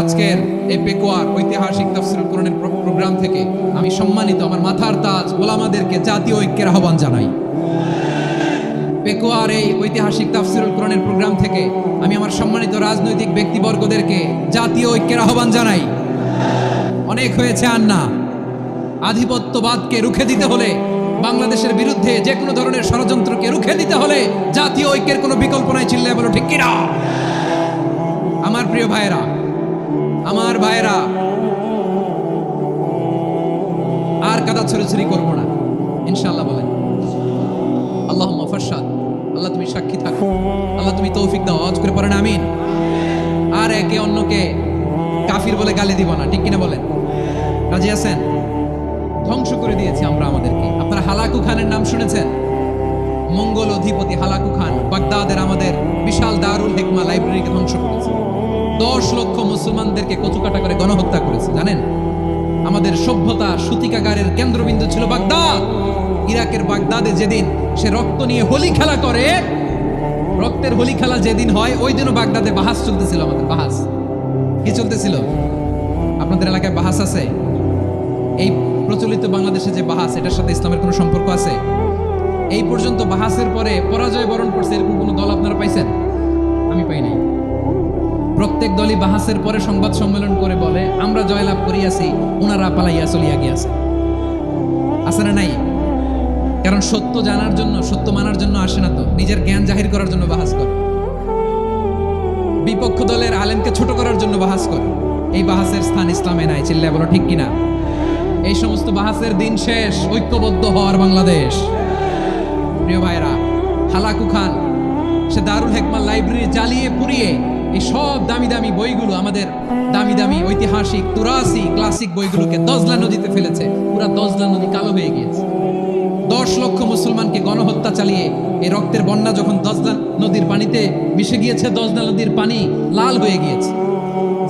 আজকের এই পেকুয়ার ঐতিহাসিক তাফসীরুল কোরআনের প্রোগ্রাম থেকে আমি সম্মানিত আমার মাথার তাজ ওলামাদেরকে জাতীয় ঐক্যের আহ্বান জানাই। পেকুয়ার এই ঐতিহাসিক তাফসীরুল কোরআনের প্রোগ্রাম থেকে আমি আমার সম্মানিত রাজনৈতিক ব্যক্তিবর্গদেরকে জাতীয় ঐক্যের আহ্বান জানাই। অনেক হয়েছে আর না। আধিপত্যবাদকে রুখে দিতে হলে, বাংলাদেশের বিরুদ্ধে যে কোনো ধরনের ষড়যন্ত্রকে রুখে দিতে হলে জাতীয় ঐক্যের কোনো বিকল্প নাই। চিল্লায় বলো ঠিক কিনা? আমার প্রিয় ভাইয়েরা, আমার ভাইয়েরা, আর কাদা ছুড়ি করবো না ইনশাআল্লাহ। বলেন আল্লাহুম্মা ফারশাদ। আল্লাহ তুমি সাক্ষী থাকো, আল্লাহ তুমি তৌফিক দাও। আওয়াজ করে পড়েন আমিন। আর একে অন্যকে কাফির বলে গালি দিব না, ঠিক কিনা বলেন? রাজি আছেন? ধ্বংস করে দিয়েছি আমরা আমাদেরকে। আপনারা হালাকু খানের নাম শুনেছেন? মঙ্গল অধিপতি হালাকু খান বাগদাদের আমাদের বিশাল দারুল হিকমা লাইব্রেরিকে ধ্বংস করেছে। 10 লক্ষ মুসলমানদেরকে কচুকাটা করে গণহত্যা করেছে। জানেন, আমাদের সভ্যতা সূতিকাগারের কেন্দ্রবিন্দু ছিল বাগদাদ। ইরাকের বাগদাদে যেদিন সে রক্ত নিয়ে হোলি খেলা করে, রক্তের হোলি খেলা যেদিন হয় ওই দিনও বাগদাদে বাহাস চলতেছিল। আমাদের বাহাস কি চলতেছিল? আপনাদের এলাকায় বাহাস আছে? এই প্রচলিত বাংলাদেশে যে বাহাস, এটার সাথে ইসলামের কোনো সম্পর্ক আছে? এই পর্যন্ত বাহাসের পরে পরাজয় বরণ করছে এরকম কোনো দল আপনারা পাইছেন? আমি পাই নাই। প্রত্যেক দলই বাহাসের পরে সংবাদ সম্মেলন করে বলে আমরা জয়লাভ করিয়াছি, ওনারা পালাইয়া চলিয়া গিয়াছে। আছে না নাই? কারণ সত্য জানার জন্য, সত্য মানার জন্য আসে না তো, নিজের জ্ঞান জাহির করার জন্য বাহাস করে। বিপক্ষ দলের আলেমকে ছোট করার জন্য বাহাস করে। এই বাহাসের স্থান ইসলামে নাই। চিল্লায় বলো ঠিক কিনা? এই সমস্ত বাহাসের দিন শেষ। ঐক্যবদ্ধ হওয়ার বাংলাদেশ। প্রিয় ভাইরা, হালাকু খান সে দারুল হিকমা লাইব্রেরি জ্বালিয়ে পুড়িয়ে এই সব দামি দামি বইগুলো, আমাদের দামি দামি ঐতিহাসিক তুরাসি ক্লাসিক বইগুলোকে দজলা নদীতে ফেলেছে। পুরা দজলা নদী কালো হয়ে গিয়েছে। 10 লক্ষ মুসলমানকে গণহত্যা চালিয়ে এই রক্তের বন্যা যখন দজলা নদীর পানিতে মিশে গিয়েছে, দজলা নদীর পানি লাল হয়ে গিয়েছে।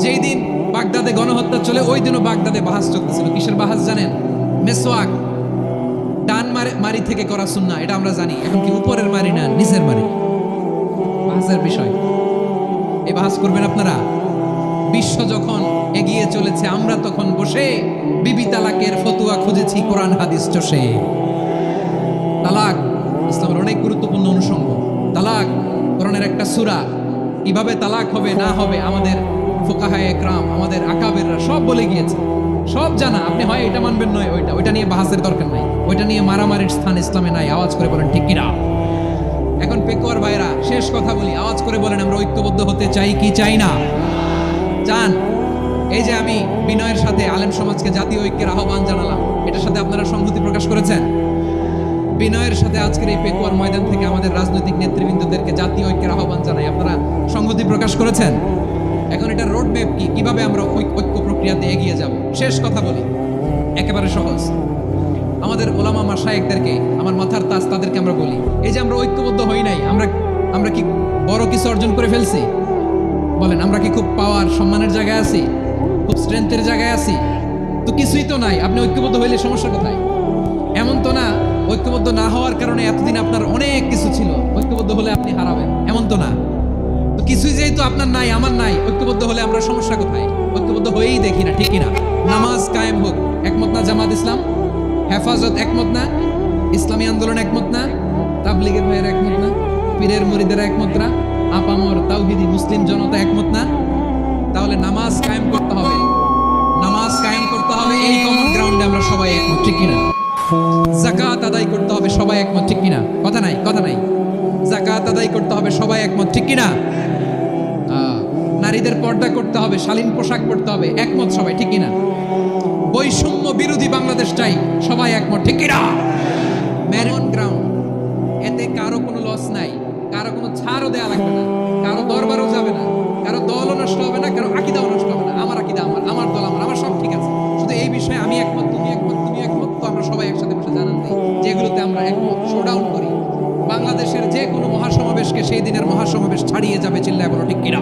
যেই দিন বাগদাদে গণহত্যা চলে ওই দিনও বাগদাদে বাহাস চলতেছিল। কিসের বাহাস জানেন? মেসওয়াক, ডান মারি থেকে করা সুন্নাহ, এটা আমরা জানি। এখন কি উপরের মারি না নিচের মারি? বাহাসের বিষয়। এই বাহাস করবেন আপনারা? বিশ্ব যখন এগিয়ে চলেছে, আমরা তখন বসে বিবি তালাকের ফতুয়া খুঁজেছি কোরআন হাদিস চষে। তালাক ইসলামের অনেক গুরুত্বপূর্ণ অনুষঙ্গ। তালাক কোরআনের একটা সূরা। কিভাবে তালাক হবে না হবে আমাদের ফুকাহায়ে একরাম, আমাদের আকাবেররা সব বলে গিয়েছে, সব জানা। আপনি হয় এটা মানবেন, নয় ওইটা। ওইটা নিয়ে বাহাসের দরকার নাই, ওইটা নিয়ে মারামারির স্থান ইসলামে নাই। আওয়াজ করে বলেন ঠিক কিনা? এখন পেকুয়ার ভাইরা, শেষ কথা বলি, আওয়াজ করে বলেন আমরা ঐক্যবদ্ধ হতে চাই কি চাই না? চান? এই যে আমি বিনয়ের সাথে আলেম সমাজকে জাতীয় ঐক্যের আহ্বান জানালাম, এটার সাথে আপনারা সংহতি প্রকাশ করেছেন? বিনয়ের সাথে আজকের এই পেকুয়ার ময়দান থেকে আমাদের রাজনৈতিক নেতৃবৃন্দদেরকে জাতীয় ঐক্যের আহ্বান জানাই, আপনারা সংহতি প্রকাশ করেছেন? এখন এটা রোড ম্যাপ কি, কিভাবে আমরা ঐক্য প্রক্রিয়াতে এগিয়ে যাব? শেষ কথা বলি, একেবারে সহজ। আমাদের ওলামা মাশায়েখদেরকে, আমার মাথার তাজ, তাদেরকে আমরা বলি, এই যে আমরা ঐক্যবদ্ধ হই নাই, আমরা কি বড় কিছু অর্জন করে ফেলছি? বলেন, আমরা কি খুব পাওয়ার সম্মানের জায়গায় আছি? খুব স্ট্রেংথের জায়গায় আছি? তো কিছুই তো নাই। আপনি ঐক্যবদ্ধ হইলে সমস্যা কোথায়? এমন তো না ঐক্যবদ্ধ না হওয়ার কারণে এতদিন আপনার অনেক কিছু ছিল, ঐক্যবদ্ধ হলে আপনি হারাবেন, এমন তো না। তো কিছুই যেহেতু আপনার নাই, আমার নাই, ঐক্যবদ্ধ হলে আমরা সমস্যা কোথায়? ঐক্যবদ্ধ হয়েই দেখি না, ঠিক কিনা? নামাজ কায়েম হোক, একমত না জামাত ইসলাম? হেফাজত একমত না? ইসলামী আন্দোলন একমত না? তাবলীগের ভাইয়ের একমত না? পীরের মুরিদেরা একমত না? আপামর তাওহীদি মুসলিম জনতা একমত না? তাহলে নামাজ কায়েম করতে হবে, নামাজ কায়েম করতে হবে। এই কমন গ্রাউন্ডে আমরা সবাই একমত, ঠিক কিনা? যাকাত আদায় করতে হবে, সবাই একমত, ঠিক কিনা? কথা নাই, কথা নাই। যাকাত আদায় করতে হবে, সবাই একমত, ঠিক কিনা? নারীদের পর্দা করতে হবে, শালীন পোশাক পরতে হবে, একমত সবাই, ঠিক কিনা? বৈষম্য বিরোধী বাংলাদেশ চাই, সবাই একমত, ঠিক কিনা? ম্যারন গ্রাউন্ড, এতে কারো কোনো লস নাই, কারো কোনো ছাড়ও দেয়া লাগবে না, কারো দরবারও যাবে না, কারো দলও নষ্ট হবে না, কারো আকীদাও নষ্ট হবে না। আমার আকীদা আমার দল আমার সব ঠিক আছে। শুধু এই বিষয়ে আমি একমত, তুমি একমত, তুমি একমত, তো আমরা সবাই একসাথে বসে জানান দিই যেগুলোতে আমরা একমত, শোডাউন করি। বাংলাদেশের যে কোনো মহাসমাবেশকে সেই দিনের মহাসমাবেশ ছাড়িয়ে যাবে। চিল্লায় বলো ঠিক কিনা?